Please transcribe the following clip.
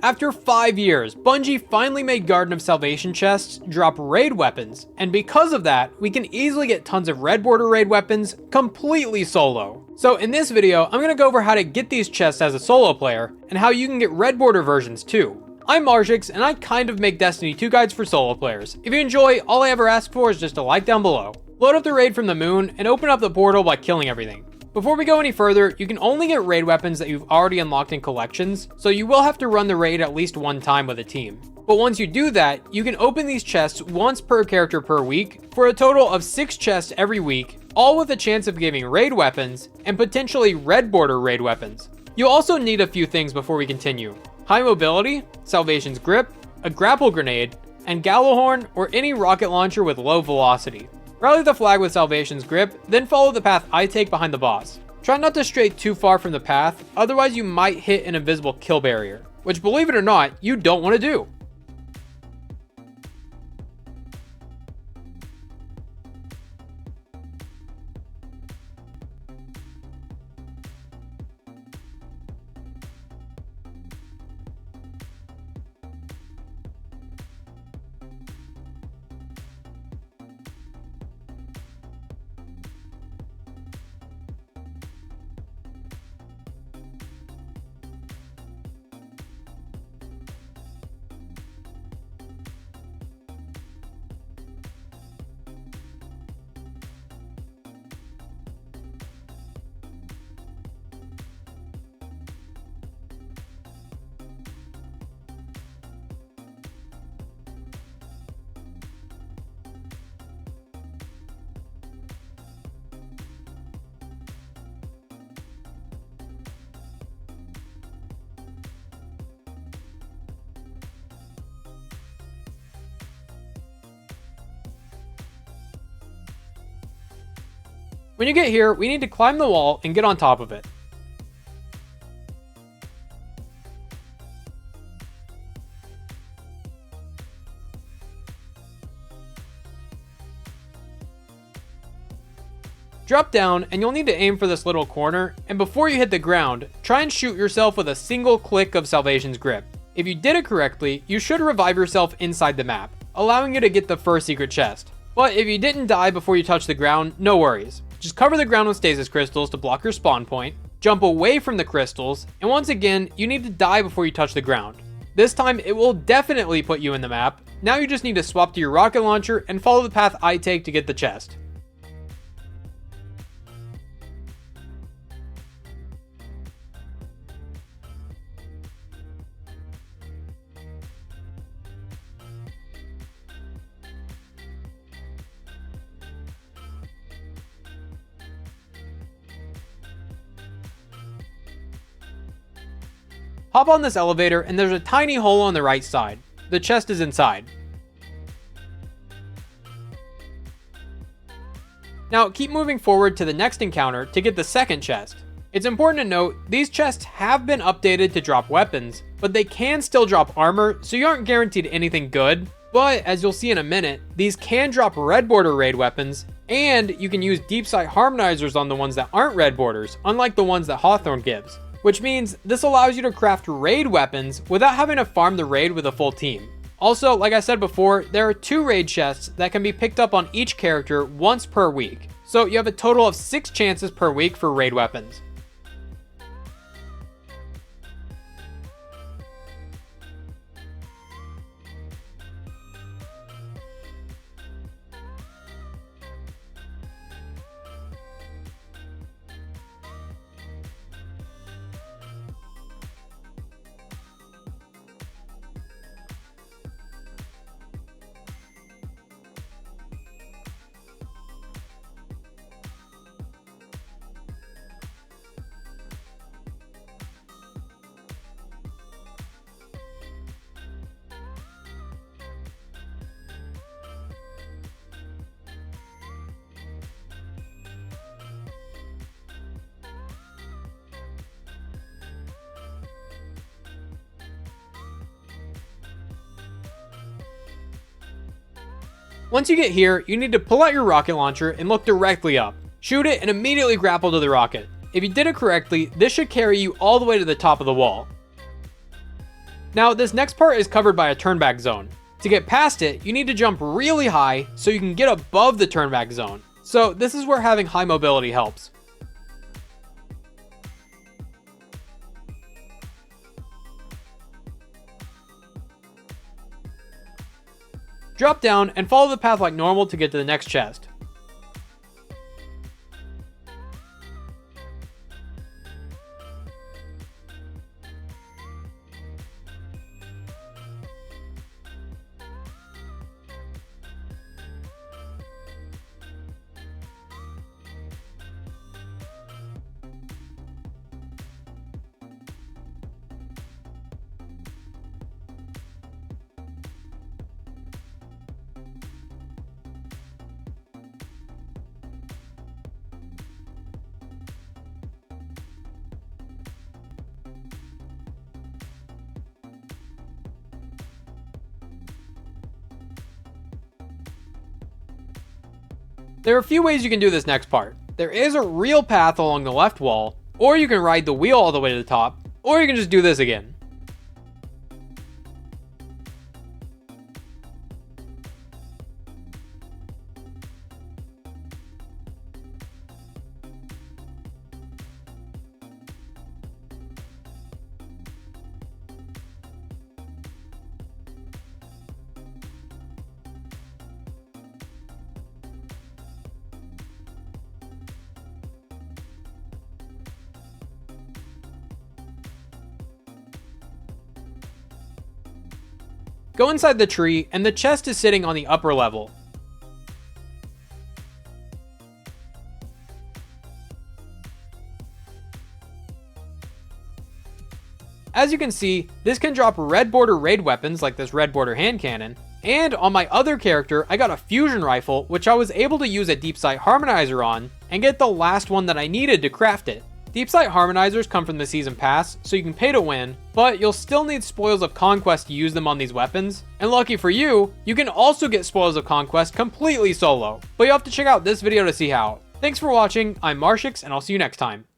After 5 years, Bungie finally made Garden of Salvation chests drop raid weapons, and because of that, we can easily get tons of red border raid weapons completely solo. So in this video, I'm going to go over how to get these chests as a solo player, and how you can get red border versions too. I'm Marshix, and I kind of make Destiny 2 guides for solo players. If you enjoy, all I ever ask for is just a like down below. Load up the raid from the moon, and open up the portal by killing everything. Before we go any further, you can only get raid weapons that you've already unlocked in collections, so you will have to run the raid at least one time with a team. But once you do that, you can open these chests once per character per week, for a total of 6 chests every week, all with a chance of giving raid weapons, and potentially red border raid weapons. You'll also need a few things before we continue. High mobility, Salvation's grip, a grapple grenade, and Gallowhorn or any rocket launcher with low velocity. Rally the flag with Salvation's grip, then follow the path I take behind the boss. Try not to stray too far from the path, otherwise you might hit an invisible kill barrier, which, believe it or not, you don't want to do. When you get here, we need to climb the wall and get on top of it. Drop down, and you'll need to aim for this little corner, and before you hit the ground, try and shoot yourself with a single click of Salvation's grip. If you did it correctly, you should revive yourself inside the map, allowing you to get the first secret chest. But if you didn't die before you touch the ground, no worries. Just cover the ground with stasis crystals to block your spawn point, jump away from the crystals, and once again, you need to die before you touch the ground. This time, it will definitely put you in the map. Now you just need to swap to your rocket launcher and follow the path I take to get the chest. Hop on this elevator, and there's a tiny hole on the right side. The chest is inside. Now keep moving forward to the next encounter to get the second chest. It's important to note, these chests have been updated to drop weapons, but they can still drop armor, so you aren't guaranteed anything good. But as you'll see in a minute, these can drop red border raid weapons, and you can use deep sight harmonizers on the ones that aren't red borders, unlike the ones that Hawthorne gives. Which means this allows you to craft raid weapons without having to farm the raid with a full team. Also, like I said before, there are 2 raid chests that can be picked up on each character once per week. So you have a total of 6 chances per week for raid weapons. Once you get here, you need to pull out your rocket launcher and look directly up. Shoot it and immediately grapple to the rocket. If you did it correctly, this should carry you all the way to the top of the wall. Now, this next part is covered by a turnback zone. To get past it, you need to jump really high so you can get above the turnback zone. So this is where having high mobility helps. Drop down and follow the path like normal to get to the next chest. There are a few ways you can do this next part. There is a real path along the left wall, or you can ride the wheel all the way to the top, or you can just do this again. Go inside the tree, and the chest is sitting on the upper level. As you can see, this can drop red border raid weapons like this red border hand cannon, and on my other character, I got a fusion rifle, which I was able to use a deep sight harmonizer on, and get the last one that I needed to craft it. Deep sight harmonizers come from the season pass, so you can pay to win, but you'll still need Spoils of Conquest to use them on these weapons, and lucky for you, you can also get Spoils of Conquest completely solo, but you'll have to check out this video to see how. Thanks for watching, I'm Marshix, and I'll see you next time.